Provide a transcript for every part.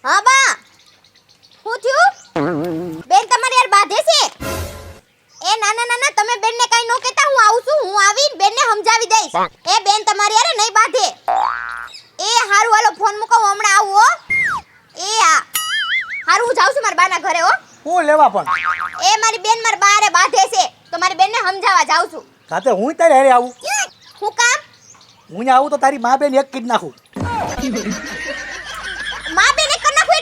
હા બા, શું થયું? બેન તમારી યાર બાધે છે? એ ના ના ના, તમે બેનને કાઈ નો કહેતા, હું આવું છું, હું આવીને બેનને સમજાવી દઈશ. એ બેન તમારી યાર નહીં બાધે. એ હારું હાલો ફોન મૂકો, હું હમણાં આવું હો. એ હા હારું, હું જાઉં છું મારા બાના ઘરે હો. હું લેવા પણ એ મારી બેન મારા બારે બાધે છે, તો મારી બેનને સમજાવવા જાઉં છું. કાતે હું તારે હારે આવું? હું કામ? હું આવું તો તારી મા બેન એક કીધ નાખું. માં બેને કર નાખું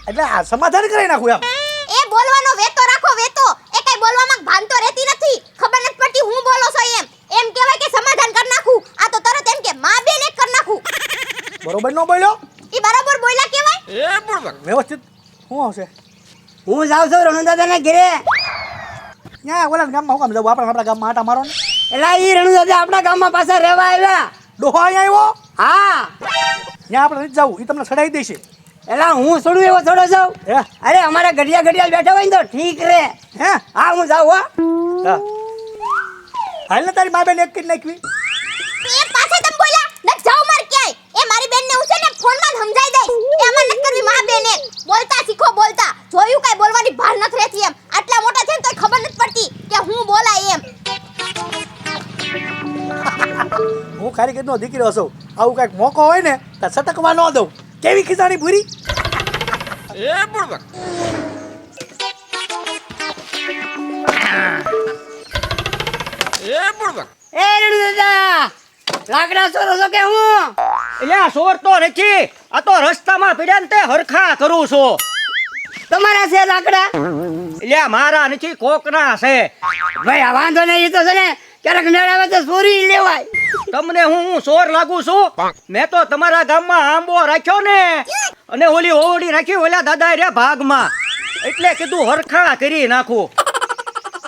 એટલે આ સમાધાન કરાવી નાખું એમ. એ બોલવાનો વેતો રાખો, વેતો. એ કઈ બોલવામાં ભાન તો રહેતી નથી. ખબર નથી પડતી હું બોલો છો એમ. એમ કહેવાય કે સમાધાન કર નાખું. આ તો તરત એમ કે માં બેન એક કર નાખું. બરોબર નો બોલ્યો? ઈ બરાબર બોલ્યા કહેવાય? એ બરોબર. વ્યવસ્થિત શું આવશે? હું જાઉં છું રણુ દાદાના ઘરે. ત્યાં ઓલા ગામમાં હું કામ જાઉં? આપણા ગામમાં આટા મારો ને. એટલે ઈ રણુ દાદા આપણા ગામમાં પાછા રહેવા આવ્યા. ડોહો અહીંયા આવ્યો? હા, ત્યાં આપણે નથી જવું, એ તમને સડાઈ દેશે. એટલે હું છોડું એવો થોડો જાઉં? હે અરે અમારે ઘડિયા બેઠા હોય ને તો ઠીક રે. હે હા, હું જાઉં હો. હા હાલ ને તારી મા બેન એક કીધ નાખવી. એ પાછા તમે બોલ્યા ન જાવ માર ક્યાંય. એ મારી બેનને હું છે ને ફોનમાં સમજાઈ દઈશ. એ અમાર ન કરવી માં બેન એક. બોલતા શીખો, બોલતા. જોયું કાઈ બોલવાની ભાર નથી રહેતી એમ. આટલા મોટા છે ને તોય ખબર નથી પડતી કે હું બોલાય એમ. હું કારીગરનો દીકરો છું, આવું કાંઈક મોકો હોય ને તો સટકવા ન દઉં. કેવી ખીજાણી પૂરી? એ બરોબર. એ બરોબર. એ રણુ દાદા, લાકડા ચોરો છો કે હું? એટલે સોર તો નથી, આ તો રસ્તામાં પડ્યા ને તે હરખા કરું છું. તમારા છે લાકડા? એટલે મારા નથી, કોકના છે. ભાઈ આ વાંધો નહીં, ઈ તો છે ને ક્યારેક મેળ આવે તો ચોરી લેવાય. તમને હું સોર લાગુ છું? મેં તો તમારા ગામમાં આંબો રાખ્યો ને, અને ઓલી ઓવડી રાખી ઓલા દાદા રે ભાગમાં, એટલે કીધું હરખા કરી નાખું.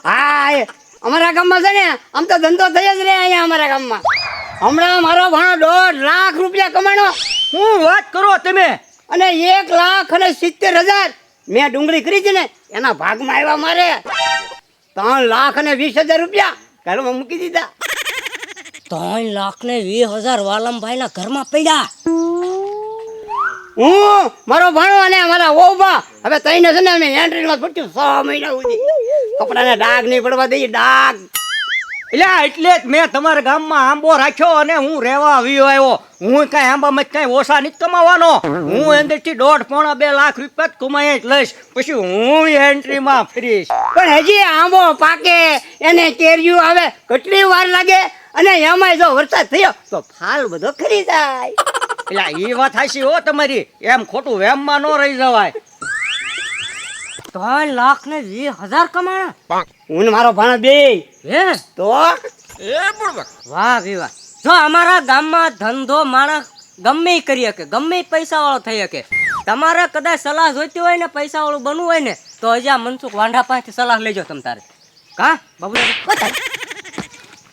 હા, એ અમારા ગામમાં છે ને આમ તો ધંધો થઈ જ રહે અહીંયા અમારા ગામમાં. હમણાં મારો ભાણો 1.5 લાખ રૂપિયા કમાણો, હું વાત કરો તમે? અને 1,70,000 મેં ડુંગળી કરી છે ને એના ભાગમાં આવ્યા મારે. 3,20,000 રૂપિયા ઘરમાં મૂકી દીધા. 3,20,000 વાલમભાઈના ઘરમાં પડ્યા. હું મારો ભાણો અને અમારા વહુબા હવે તઈને છે ને અમે એન્ટ્રીમાં ફૂટ્યું 6 મહિના સુધી. કપડાને ડાઘ નહીં પડવા દઈએ, ડાઘ. એટલે જ મેં તમારા ગામમાં આંબો રાખ્યો અને હું રહેવા આવ્યો આવ્યો. હું કાંઈ આંબામાં જ કાંઈ ઓછા નથી કમાવાનો. હું અંદરથી 1.5-2 લાખ રૂપિયા જ કમાઈ જ લઈશ, પછી હું એન્ટ્રીમાં ફરીશ. પણ હજી આંબો પાકે, એને કેરીયું આવે, કેટલી વાર લાગે. અને એમાંય જો વરસાદ થયો તો ફાલ બધો ખરી જાય. એટલે એ વાત હાચી હો તમારી, એમ ખોટું વેમમાં ન રહી જવાય. 3,20,000 કમાણા? હું ને મારો ભાણો બે હે તો એ બરોબર. વાહ વિવાહ. જો અમારા ગામમાં ધંધો માણસ ગમે ઈ કરી શકે, ગમે ઈ પૈસા વાળો થઈ શકે. તમારે કદાચ સલાહ જોઈતી હોય ને, પૈસા વાળું બનવું હોય ને, તો હજી આ મનસુખ વાંઢા પાસેથી સલાહ લેજો તમ તારે. કા બાબુ?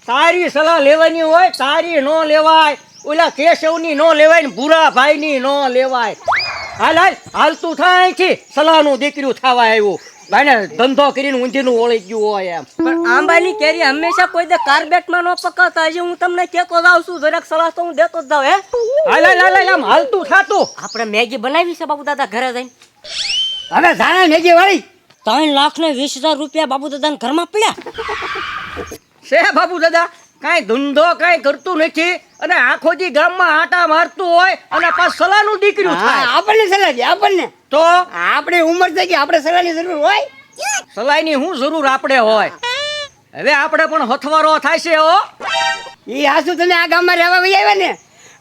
તારી સલાહ લેવાની હોય તારી નો લેવાય, ઓલા કેશવની નો લેવાય ને ભૂરા ભાઈની નો લેવાય. હાલ હાલ હાલતું થાય અહીંથી, સલાહનું દીકરીઓ થવા આવ્યું. ભાઈને ધંધો કરીને ઊંધીનું ઓળી ગયું હોય એમ. પણ આંબાની કેરી હંમેશા કોઈ દે કાર્બેટમાં ન પકવતા. હજી હું તમને કેતો જાઉં છું, જરાક સલાહ તો હું દેતો જ જાઉં. હે હાલ હાલ હાલ હાલ, આમ હાલતું થાતું. આપણે મેગી બનાવી છે બાબુ દાદા ઘરે જઈને. હવે જાણે મેગી વાળી 3,20,000 રૂપિયા બાબુ દાદાના ઘરમાં પડ્યા. છે બાબુ દાદા કાંઈ ધંધો કાંઈ કરતું નથી, અને આખો દી ગામમાં આટા મારતું હોય અને પાછું સલાહનું દીકરીઓ થાય. આપણને સલાહ દે, આપણને. તો આપણી ઉંમર થઈ ગઈ, આપણે સલાહની જરૂર હોય. સલાહની શું જરૂર આપણે હોય? હવે આપણે પણ હથવારો થાય છે હો. ઈ હાસુ તમે આ ગામમાં રહેવા વઈ આવ્યા ને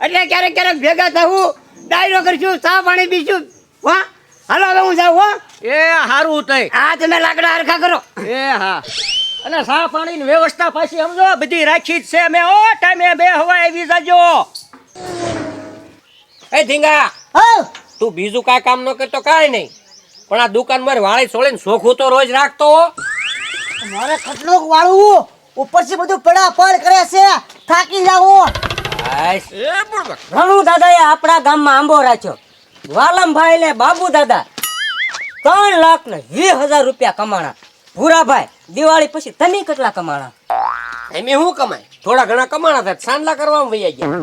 એટલે ક્યારેક ક્યારેક ભેગા થવું, ડાયરો કરશું, ચા પાણી પીશું. હા હાલો હવે હું જાઉં હો. એ હારું થઈ. હા તમે લાકડા હરખા કરો. એ હા, અને ચા પાણીની વ્યવસ્થા પાછી સમજો બધી રાખી જ છે મેં. ઓ ટાઈમે બે હવા આવી જાજો. એ ધીંગા, તું બીજું કાંઈ કામ ન કરતો કાંઈ નહીં, પણ આ દુકાન મારે વાળી છોડીને ચોખ્ખું તો રોજ રાખતો હો. મારે કેટલું વાળવું, ઉપરથી બધું પડાપડ કરે છે, થાકી જાવું. એ બરોબર. રણુ દાદાએ આપણા ગામમાં આંબો રાખ્યો. વાલમભાઈ ને બાબુ દાદા 3,20,000 રૂપિયા કમાણા. ભૂરાભાઈ દિવાળી પછી તમે કેટલા કમાણા? એમ શું કમાય? થોડા ઘણા કમાણા થાય, સાંડલા કરવામાં વહી ગયા.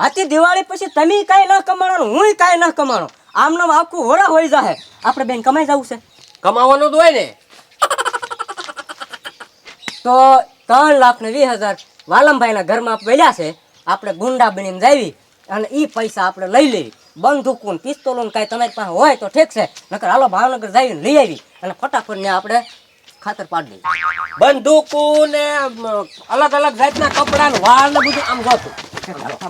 આથી દિવાળી પછી તમે કાંઈ ન કમાણો, હું કાંઈ ન કમાણો. આમનો આખું હોરા હોઈ જાહે. આપણે બેન કમાઈ જવું છે કમાવાનું જ હોય ને. તો 3,20,000 વાલમભાઈના ઘરમાં પડ્યા છે. આપણે ગુંડા બનીને જાવી અને ઈ પૈસા આપણે લઈ લેવી. બંદૂકો ને પિસ્તોલો ને કાંઈ તમારી પાસે હોય તો ઠીક છે, નકર હાલો ભાવનગર જઈને લઈ આવી અને ફટાફટ ને આપણે ખાતર પાડી દઈએ. બંદૂકો ને અલગ અલગ જાતના કપડા ને વાળ ને બધું આમ જોતું.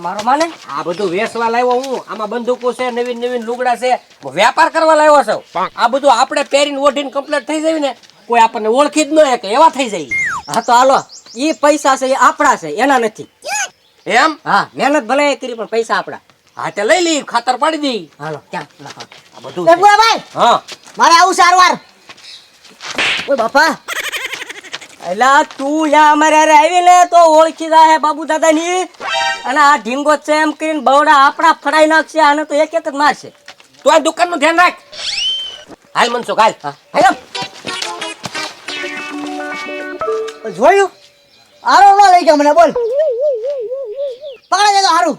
મારો માને આ બધું વેચવા લાવ્યો હું. આમાં બંદૂકો છે, નવીન નવીન લુગડા છે, વેપાર કરવા લાવ્યો છું. આ બધું આપણે પહેરીને ઓઢીને કમ્પ્લીટ થઈ જાય ને, કોઈ આપણને ઓળખી જ ન કે એવા થઈ જાય. હા તો હાલો, ઈ પૈસા છે એ આપણા છે, એના નથી. એમ? હા, મહેનત ભલે કરી પણ પૈસા આપણા. હા તે લઈ લઈ, ખાતર પાડી દઈ. હાલો ક્યાં લખો આ બધું એ છે. ગુણાભાઈ હા મારે આવું સારવાર. ઓય બાપા એલા તું યા અમારે હારે આવી ને તો ઓળખી જાહે બાબુ દાદાની. અને આ ઢીંગો છે એમ કરીને બવડા આપણા ફડાઈ નાખશે. આને તો એક જ મારશે. તું આ દુકાનનું ધ્યાન રાખ. હાલ મનસુખ હાલ. હાલો. જોયું આરો ન લઈ ગયા મને બોલ પકડે દે તો હારું.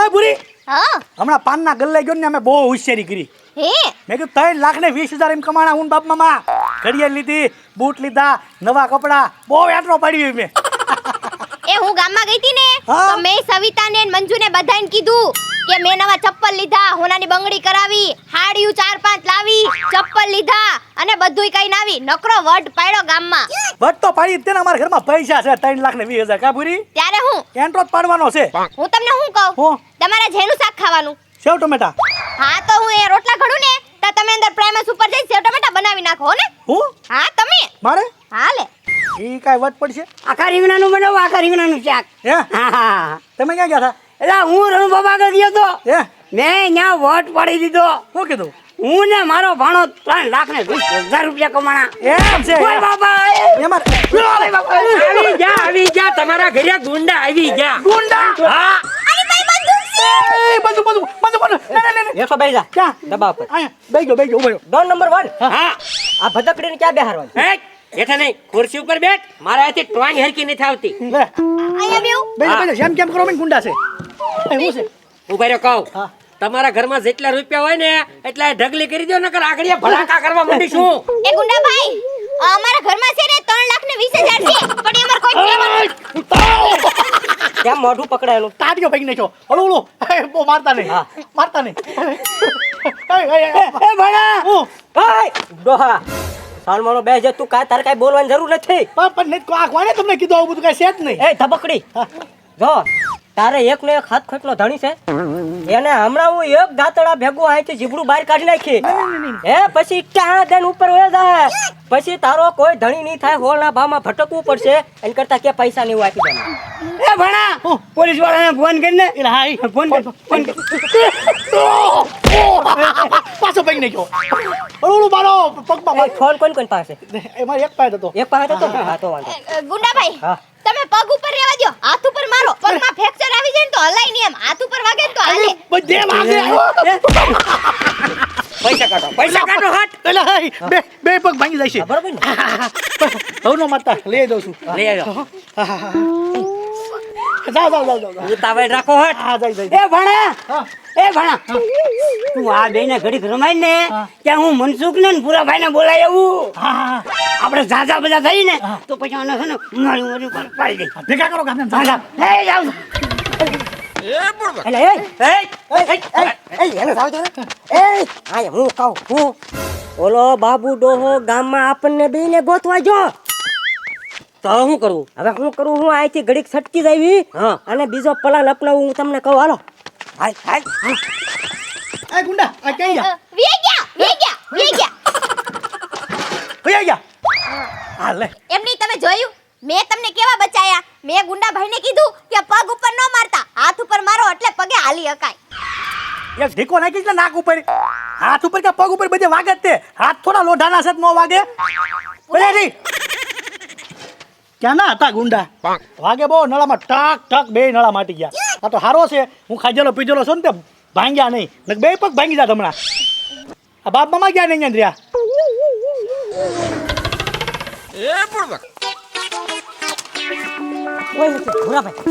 એ ભૂરી હા હમણાં પાનના ગલ્લે ગયો ને અમે બહુ હોશિયારી કરી. હે મેં કીધું 3,20,000 એમ કમાણા હું બાપ મામા. ઘડિયાળ લીધી, બૂટ લીધા, નવા કપડા, બહુ એટરો પાડ્યું મેં. એ હું ગામમાં ગઈ હતી ને હા. તો મેં સવિતાને ને મંજુને બધાને કીધું કે મેં નવા ચપ્પલ લીધા, હોનાની બંગડી કરાવી, હાડિયું 4-5 લાવી, ચપ્પલ લીધા અને બધુંય કઈ નાવી. નકરો વડ પાડ્યો ગામમાં. બટ તો પાડી તેને અમારા ઘરમાં પૈસા છે 3,20,000. કા ભૂરી ત્યારે હું એન્ટ્રો જ પાડવાનો છે. હું તમને શું કહું, હું તમારે જેનું શાક ખાવાનું. સેવ ટમેટા. હા તો હું એ રોટલા ઘડું ને તો તમે અંદર પ્રેમસ ઉપર જઈ સેવ ટમેટા બનાવી નાખો હો ને. હું હા તમે મારે હા લે ઈ કાંઈ વટ પડશે આખા રીંગણાનું બનાવું, આખા રીંગણાનું શાક. હે? હા હા. તમે ક્યાં ગયા એટલે હું રણ બાબા ગયો તો હતા? હે મેં ત્યાં વોટ પાડી દીધો. શું કીધું? હું ને મારો ભાણો 3,20,000 રૂપિયા કમાણા. એમ છે ઓય બાબા એમાં ઓય બાબા આવી જા તમારા ઘરે ગુંડા આવી ગયા. ગુંડા. હા એ બંધુ બંધુ બંધુ બંધુ લે લે લે. એકસો બેસી જા. ક્યાં? દબાવ પર. અહીંયા બેસજો બેસજો ઉભો રહ્યો. Don number 1. હા આ ભટકડીને ક્યાં બેહારવાની? હેટ એઠા નહીં, ખુરશી ઉપર બેઠ. મારા હાથે ટોંગ હરકી નથી આવતી. લે અહીંયા બેહું. બેસજો બેસજો જેમ કેમ કરો મેં ગુંડા છે. એ હું છે ઉભા રહ્યો કહું. હા. તમારા ઘરમાં જેટલા રૂપિયા હોય ને એટલા ઢગલી કરી દો, નકર આગળ ભડાકા કરવા માંડીશું. એ ગુંડાભાઈ અમારા ઘરમાં છે ને 3,20,000 છે પણ એ અમાર કોઈ કહેવાનું. કેમ મોઢું પકડાયેલું? તાટીઓ ભાઈ નાખ્યો. હળો હળો બહુ મારતા નહીં. હા. મારતા નહીં. એ ભણા હું હાય ડોહા સાલમાનો બેસ જે તું તારે કાંઈ બોલવાની જરૂર નથી. પણ નહીં આ કોણે તમને કીધું આવું બધું કાંઈ છે જ નહીં. એ ધબકડી જો તારે એક ને એક હાથ ખટલો ધણી છે એને હમણાં હું એક દાંતડા ભેગું અહીંથી જીભડું બહાર કાઢી નાખી. હે પછી ક્યાં દેન ઉપર વયો જાય પછી તારો કોઈ ધણી નહીં થાય. હોળના ભાવમાં ભટકવું પડશે એન કરતા કે પૈસા નહીં આપી દેવાના. એ ભણા પોલીસ વાળાને ફોન કરીને એટલે હા ઈ. ફોન કર ફોન કર. પાછો ભાઈ નાખ્યો. હળો હળો મારો પગમાં એ ફોન કોણ કોણ પાસે? એમાં એક પાય હતો. એક પાસે હતો હા તો વાંધો. ગુંડાભાઈ હા. તમે પગ ઉપર રહેવા દ્યો, હાથ ઉપર મારો. પગમાં ફ્રેક્ચર આવી જાય ને તો હલાય નહીં, એમ હાથ ઉપર વાગે ને તો હાલે. બધે વાગે. પૈસા કાઢો હટ. એટલે હાય, બે પગ ભાંગી જાય છે. હા, બરોબર ને? હવે નો મારતા લઈ દઉં છું. લઈ આવ્યો. જાઓ જાઓ જાઓ જાઓ. ઉતાવળ રાખો હટ. હા જાય જાય. એ ભણા હા. એ ભણા તું આ બેને ઘડીક રમાય ને ત્યાં હું મનસુખ ને પુરાભાઈ ને બોલાય આવું. હા હા આપણે ઝાઝા બધા થઈ ને તો પછી આને છે ને મારી મારી પર પાડી દે. ભેગા કરો ગામને. ઝાઝા એ જાવ એટલે એને જાવ દે ને. આય હું કહું હું ઓલો બાબુ ડોહો ગામમાં આપણને બેને ગોતવા જો. તો હવે શું કરવું? હવે હું કરું હું અહીંથી ઘડીક છટકી જાવી હા. અને બીજો પ્લાન અપનાવું હું તમને કહું હાલો. હાલ હાલ. એ ગુંડા આ ક્યાં ગયા? વી ગયા. ભૈયા ગયા. હા લે. એમની તમે જોયું મેં તમને કેવા બચાયા. મેં ગુંડાભાઈને કીધું કે પગ ઉપર ન મારતા, હાથ ઉપર મારો એટલે પગે હાલી હકાય. એક ઢીકો નાખી છે નાક ઉપર. હાથ ઉપર કે પગ ઉપર બધે વાગે જ તે. હાથ થોડા લોઢાના છે નો વાગે. બોલે રી. ક્યાં ના હતા ગુંડા? વાગે બહુ નળામાં ટક ટક બે નળા માટી ગયા. આ તો હારો છે હું ખાજેલો પીજેલો છું ને તે ભાંગ્યા નહીં. નક બે પગ ભાંગી જાત હમણાં. આ બાપ મામા ગયા નહીં રહ્યા. કોઈ નથી ભૂરાભાઈ.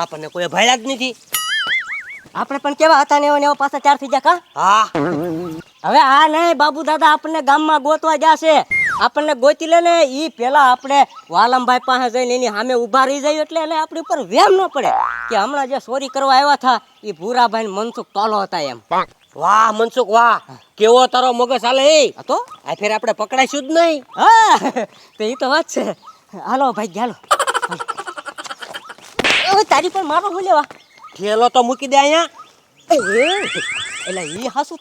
આપણને કોઈ ભાડ્યા જ નથી. આપણે પણ કેવા હતા ને એવા ને એવા પાછા ચાર થઈ ગયા કા હા હવે આ નહીં બાબુ દાદા આપણને ગામમાં ગોતવા જશે આપણને ગોતી લે ને ઈ પેલા આપણે વાલમભાઈ પાસે જઈને એની સામે ઊભા રહી જાય એટલે એને આપણી ઉપર વેમ ન પડે કે હમણાં જે ચોરી કરવા આવ્યા હતા એ ભૂરાભાઈ ને મનસુખ ટોલો હતા એમ વાહ મનસુખ વાહ કેવો તારો મગજ હાલે એ હા તો આ ફેર આપણે પકડાઈશું જ નહીં હા તો એ તો વાત છે હાલો ભાઈ ચાલો હવે તારી પર મારો હું લેવા ઠેલો તો મૂકી દે અહીંયા એટલે ઈ હાસું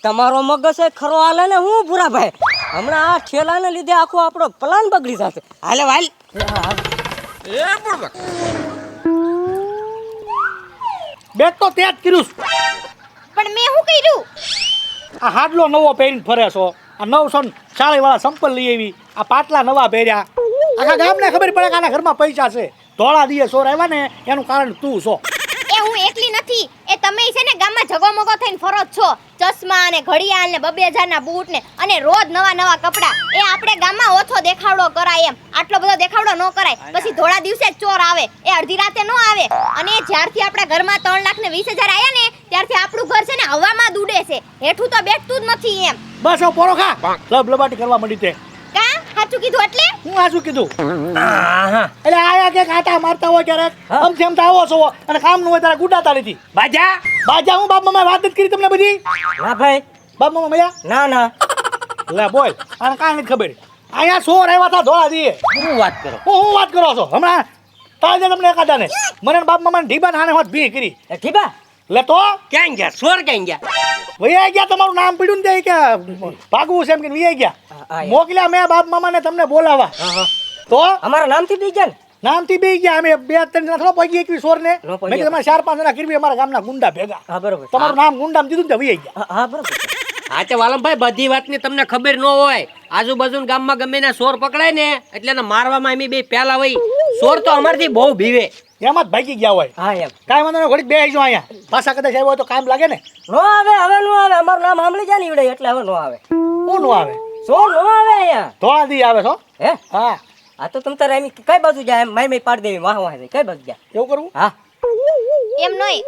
તમારો મગજ છે ખરો હાલે ને હું ભૂરાભાઈ હમણાં આ ઠેલાને લીધે આખો આપણો પ્લાન બગડી જશે હાલે વાલ બેટ તો તે જ કર્યું છે. પણ મેં શું કર્યું? આ હાડલો નવો પહેરીને ફરે છો આ 940 વાળા સંપલ લઈ આવી આ પાટલા નવા પહેર્યા આખા ગામને ખબર પડે કે આના ઘરમાં પૈસા છે ધોળા દીએ સોર આવ્યા ને એનું કારણ તું છો એ હું એકલી નથી, એ તમે છે ને ગામમાં જગોમગો થઈને ફરો જ છો. ચશ્મા ને ઘડિયાળ ને 2000 ના બૂટ ને અને રોજ નવા નવા કપડા. એ આપણે ગામમાં ઓછો દેખાડો કરાય એમ. આટલો બધો દેખાડો ન કરાય. પછી થોડા દિવસે જ ચોર આવે, એ અડધી રાતે ન આવે. અને જ્યારથી આપણા ઘરમાં 3,20,000 આયા ને ત્યારથી આપણું ઘર છે ને હવામાં જ ઉડે છે. હેઠું તો બેઠતું જ નથી એમ. બસ હવે પોરો ખા લબલબાટી કરવા માંડી તે કા સાચું કીધું એટલે? હું આ શું કીધું એટલે આયા કે કાંટા મારતા હોય ક્યારેક આમથી આમ તો આવો છો અને કામ નું હોય ત્યારે ગુડાતા નથી બાજા બાજા હું બાપ મમ્મી વાત જ કરી તમને બધી ના ભાઈ બાપ મમ્મી મળ્યા ના ના લે બોલ આને કાંઈ નથી ખબર અહીંયા સોર આવ્યા હતા ધોળા દીએ શું વાત કરો હું વાત કરો છો હમણાં તાજે તમને એકાદા ને મને બાપ મમ્માને ઢીબા હાને હોત ભી કરી ઠીબા લે તો ક્યાં ગયા સોર ક્યાં ગયા વૈયા ગયા તમારું નામ પડ્યું ને કે ભાગવું છે એમ કે વૈયા ગયા મોકલ્યા મેં બાપ મામાને તમને બોલાવા તો અમારા નામથી બી ગયા ને નામથી બે ગયા અમે 2-3 જણા થોડો પગી એકવી સોર ને ન પહોંચી મેં કીધું તમારે 4-5 જણા કરવી અમારા ગામના ગુંડા ભેગા હા બરોબર તમારું નામ ગુંડામ દીધું ને વૈયા ગયા હા બરોબર હા તે વાલમભાઈ બધી વાતની તમને ખબર ન હોય આજુબાજુ ગામમાં ગમે ને સોર પકડાય ને એટલે એને મારવામાં અમે બે પેલા હોય સોર તો અમારથી બહુ ભીવે એમાં જ ભાગી ગયા હોય હા એમ કાંઈ વાંધો નહીં ઘડીક બેસજો અહીંયા પાછા કદાચ આવ્યો હોય તો કામ લાગે ને નો આવે હવે નો આવે અમારું નામ સાંભળી જાય ને ઈવડે એટલે હવે નો આવે હું નો આવે શું નો આવે અહીંયા ધોળા દી આવે છો હે હા આ તો તમ તારે એમ કઈ બાજુ જાય એમ માઈ પાડી દેવી વાહ વાહ જાય કઈ બાજુ જાય એવું કરવું હા એમ નહીં.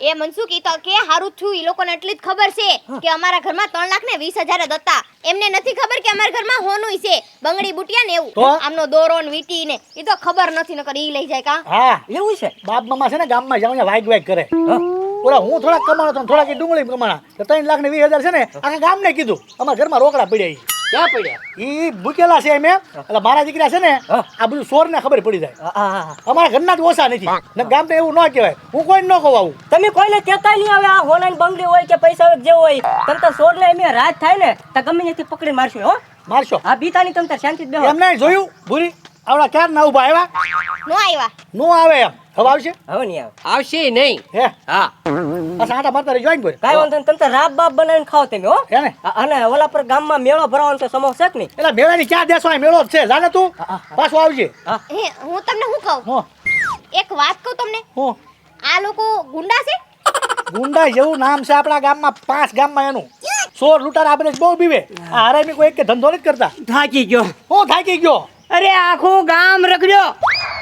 એ મનસુખ ઈ તો કે હારું થયું, ઈ લોકોને એટલી જ ખબર છે કે અમારા ઘરમાં 3,20,000 જ હતા. એમને નથી ખબર કે અમારા ઘરમાં હોનું છે બંગડી બુટિયા ને એવું તો? આમનો દોરો ને વીટી ને ઈ તો ખબર નથી, નકર ઈ લઈ જાય કા. હા એવું છે બાપ મામા છે ને ગામમાં જાવ ને વાગ કરે હા ઓલા હું થોડાક કમાણો તો થોડાક ડુંગળી કમાણા તો 3,20,000 છે ને આખા ગામને કીધું અમારા ઘરમાં રોકડા પડ્યા ઈ. ક્યાં પડ્યા ઈ ભૂકેલા છે મેં એટલે મારા દીકરા છે ને આ બધું સોરને ખબર પડી જાય હા અમારા ઘરના જ ઓછા નથી ને ગામ તો એવું ન કહેવાય હું કોઈ ન કહું આવું તમે કોઈને કહેતા નહીં આવે આ હોનાની બંગડી હોય કે પૈસા હોય જે હોય તમ તાર સોરલે એમ રાત થાય ને તો ગમે ત્યાંથી પકડી મારશું હો મારશો આ બીતાની તમ તાર શાંતિ બેહો એમ નહીં જોયું ભૂરી આવડા ક્યાર ના ઉભા આવ્યા નો આવ્યા. નો આવે એમ હવે આવશે હવે નહીં આવે આવશે નહીં હે હા પાછા આટા મારતા રહી જોઈને કાંઈ વાંધો નહીં તમ તાર રાબ બાપ બનાવીને ખાઓ તમે હો હે ને અને ઓલા પર ગામમાં મેળો ભરાવાનો તો સમો છે કે નહીં એટલે મેળાની ક્યાં દેશો અહીં મેળો જ છે જાને તું પાછો આવજે હે હું તમને શું કહું, હો એક વાત કહું તમને. હો આ લોકો ગુંડા છે. ગુંડા જેવું નામ છે આપણા ગામમાં 5 ગામમાં એનું સોર લૂંટાર આપણે બહુ બીવે આ હરામી કોઈ એક કે ધંધો નથી કરતા થાકી ગયો. હું થાકી ગયો અરે આખું ગામ રખડ્યો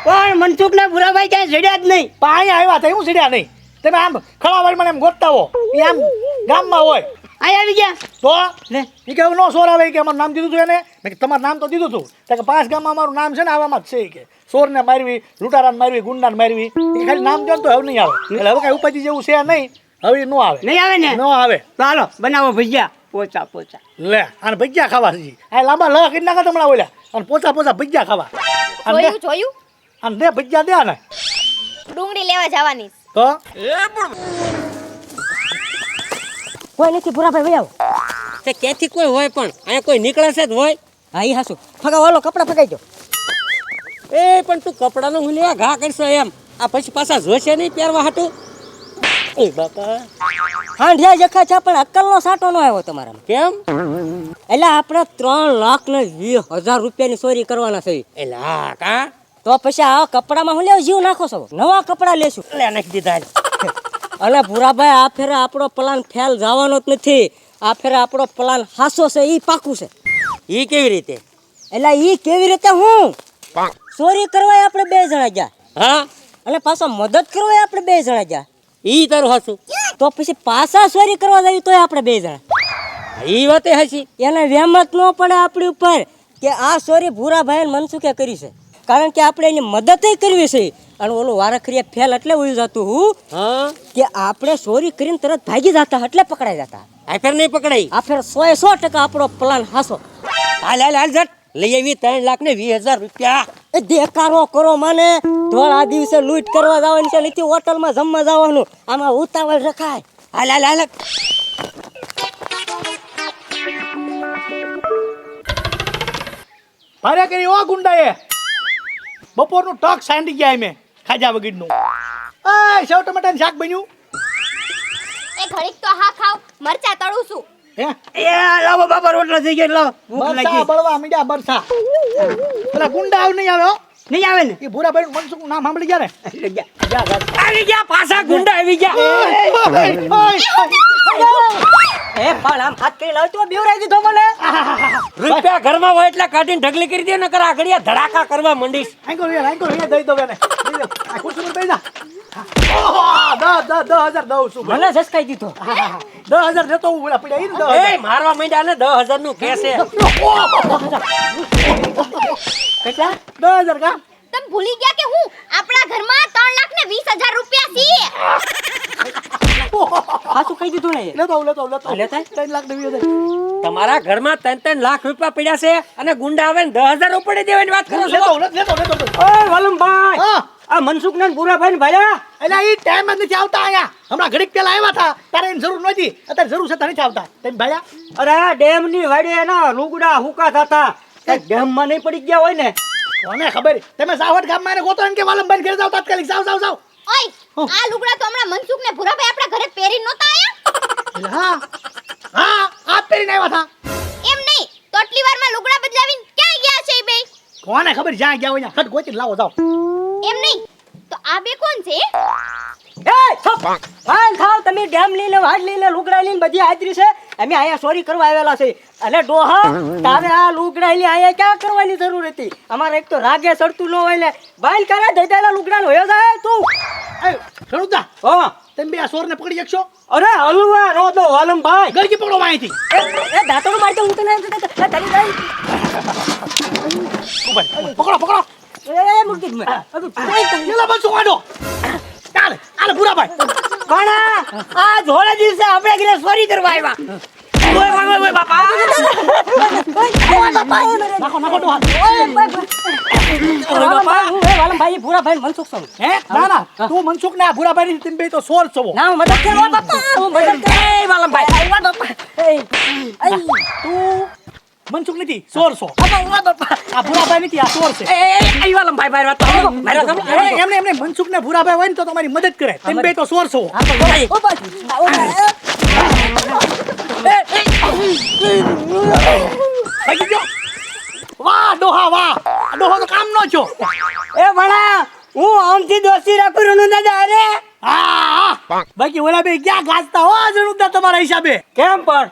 પણ મનસુખ ને ભૂરાભાઈ ક્યાંય જડ્યા જ નહીં. પાણી આવ્યા હતા હું સીડ્યા નહીં તમે આમ ખળાવાળમાં એમ ગોતતા હો એ આમ ગામમાં હોય અહીં આવી ગયા તો લે એ કે નો સોર આવે કે અમારું નામ દીધું હતું એને મેં કીધું તમારું નામ તો દીધું હતું તો કે 5 ગામમાં અમારું નામ છે ને આવામાં જ છે ઈ કે સોરને મારવી લૂંટારાને મારવી ગુંડાને મારવી એ ખાલી નામ દો ને તો હવે નહીં આવે એટલે હવે કાંઈ ઉપાધિ જેવું છે નહીં હવે નો આવે નહીં આવે ને નો આવે તો હાલો બનાવો ભજીયા પોચા પોચા. લે અને ભજીયા ખાવા છે આ લાંબા લહ કરી નાખો તમને ઓલા અને પોચા પોચા ભજીયા ખાવા અને જોયું જોયું અને દે ભજીયા દે ને ડુંગળી લેવા જવાની. તો કોઈ નથી ભૂરાભાઈ વહી આવો તે ક્યાંથી કોઈ હોય પણ અહીંયા કોઈ નીકળે છે જ હોય હા ઈ હાસુ ફગાવો હાલો કપડા ફગાઈ દો એ પણ તું કપડાનો હું લેવા ઘા કરશો એમ આ પછી પાછા જોશે નહીં પહેરવા હાટું એ બાપા હાંઢિયા જખા છે પણ અક્કલનો સાટો નો આવ્યો તમારામાં કેમ એટલે આપણે 3,20,000 રૂપિયાની ચોરી કરવાના છે એટલે હા કા તો પછી આ કપડામાં હું લેવા જીવ નાખો છો નવા કપડા લેશું લે નાખી દીધા અને ભૂરાભાઈ આ ફેરે આપણો પ્લાન ફેલ જવાનો જ નથી આ ફેરે આપણો પ્લાન હાસો છે ઈ પાકું છે ઈ કેવી રીતે એટલે ઈ કેવી રીતે હું ચોરી કરવા આપણે 2 જણા ગયા હા અને પાછો મદદ કરવા આપણે 2 જણા ગયા ઈ તારું હાસું. તો પછી પાછા ચોરી કરવા જઈએ તોય આપણે બે જણા ઈ વાતે હાચી. એને વહેમત ન પડે આપણી ઉપર કે આ ચોરી ભૂરાભાઈ મનસુખે કરી છે, કારણ કે આપણે એની મદદ કરવી છે. અને ઓલું વારખરીએ ફેલ એટલે ઉયું જતું હું હા કે આપણે ચોરી કરીને તરત ભાગી જતા એટલે પકડાઈ જતા. આ ફેર નહીં પકડાઈ. આ ફેર 100% આપણો પ્લાન હાસો. હાલ હાલ હાલ જટ લઈ આવી 3,20,000 રૂપિયા. એ દેકારો કરો મને ધોળા દિવસે લૂંટ કરવા જવાની છે, નથી હોટલમાં જમવા જવાનું. આમાં ઉતાવળ રખાય. હાલ હાલ હાલ. ભારે કરી ઓ ગુંડાએ બપોરનું ટક સાંડી ગયા મેં ખાજા વગીરનું. એ સેવ ટમાટાનું શાક બન્યું એ ઘડીક તો હા ખાવ, મરચા તળું છું. હે એ લાવો બાપા રોટલા થઈ ગયા લાવો ભૂખ બરસા લાગી બળવા મીડા બરસા. પેલા ગુંડા આવ નહીં આવે હો. નહીં આવે ને એ ભૂરાભાઈ મનસુખનું નામ સાંભળી ગયા ને. એટલે ગયા. જા, જા. આવી ગયા પાછા ગુંડા આવી ગયા. એ પણ આમ હાથ કરી લાવતો બેવરાઈ દીધો મને. રૂપિયા ઘરમાં હોય એટલે કાઢીને ઢગલી કરી દે ને કરા ઘડિયા ધડાકા કરવા મંડીશ. આંકો દઈ દો એને. આ ખુરશી પર બેસી જા. ઓહો, 10,000 દઉં છું. મને જસકાઈ દીધો. 10,000 દેતો હું ઓલા પડ્યા ઈ ને 10,000. એ મારવા માંડ્યા ને 10,000 નું કેસ છે. કેટલા 10,000 કા તમે ભૂલી ગયા કે હું આપણા ઘરમાં 3,20,000 રૂપિયા છે. હાસું કહી દીધું ને. લેતો લેતા? 3,20,000 તમારા ઘરમાં 3 લાખ રૂપિયા પડ્યા છે અને ગુંડા આવે ને 10,000 ઉપાડી દેવાની વાત કરો છો. લેતો ઓય વલમભાઈ, હા આ મનસુખ ને ભૂરાભાઈ ને ભાયા એટલે ઈ ટાઈમ જ નથી આવતા આયા. હમણાં ઘડીક પેલા આવ્યા હતા તારે એની જરૂર નહોતી, અત્યારે જરૂર છે તારે નથી આવતા. તમે ભાયા અરે આ ડેમ ની વાડે એના લુગડા હુકાતા હતા. ડેમ માં નહીં પડી ગયા હોય ને. કોને ખબર, તમે સાવટ ગામમાં એને ગોતો એમ કે વાલમભાઈ ઘરે જાવ તાત્કાલિક જાવ. ઓય આ લુગડા તો હમણાં મનસુખ ને ભૂરાભાઈ આપણા ઘરે પહેરી નહોતા આયા. એટલે હા આ પહેરીને આવ્યા હતા. એમ નહીં તો આટલી વારમાં લુગડા બદલાવીને ક્યાં ગયા છે એ બે? કોને ખબર જ્યાં ગયા હોય ત્યાં ખટ ગોચીને લાવો જાવ. એમ નહીં તો આ બે કોણ છે? એ ચૂપ. હાલ થાવ તમે ડેમ લઈને વાડ લઈને લુગડા લઈને બધી હાજરી છે. અમે અહીંયા ચોરી કરવા આવેલા છે. અને ડોહા તારે આ લુગડા લઈને અહીંયા ક્યાં કરવાની જરૂર હતી? અમારે એક તો રાગે ચડતું ન હોય ને બાઈલ કરે દઈદાલા લુગડા હોયો જાય તું. એ ખેડૂતા હા તમે બે આ સોરને પકડી શકશો? અરે હલવા નો તો વલમભાઈ. ગરજી પકડો અહીંથી. એ દાંતણું મારતો હું તને તારી જાય. પકડો. એ મૂકી દે. પેલા બસો કાઢો. ચાલે આલે ભૂરાભાઈ. પણ આ ધોળા દિવસે આપણે ઘરે ચોરી કરવા આવ્યા. ઓય બાપા નાખો ડોહા. વાલમભાઈ ભૂરાભાઈ મનસુખ છું. હે ના તું મનસુખ ના ભૂરાભાઈ ની તમે બે તો સોર છો. ના હું મદદ કરવા બાપા હું મદદ કરવા. એ વાલમભાઈ આવ્યા બાપા. તું મનસુખ નથી સોર છો. આ ભૂરાભાઈ નથી આ સોર છે. એ વાલમભાઈ મારી વાત સાંભળો. મારી વાત સાંભળો. એમને મનસુખ ને ભૂરાભાઈ હોય ને તો તમારી મદદ કરે. તમે બે તો સોર છો. ભાગી ગયો. વાહ ડોહા વાહ. આ ડોહો તો કામ નો છો. એ ભણા હું આમથી દોસ્તી રાખું રણું દાદા અરે હા બાકી ઓલા બે ક્યાં ગાજતા હો જણુદા તમારા હિસાબે. કેમ પણ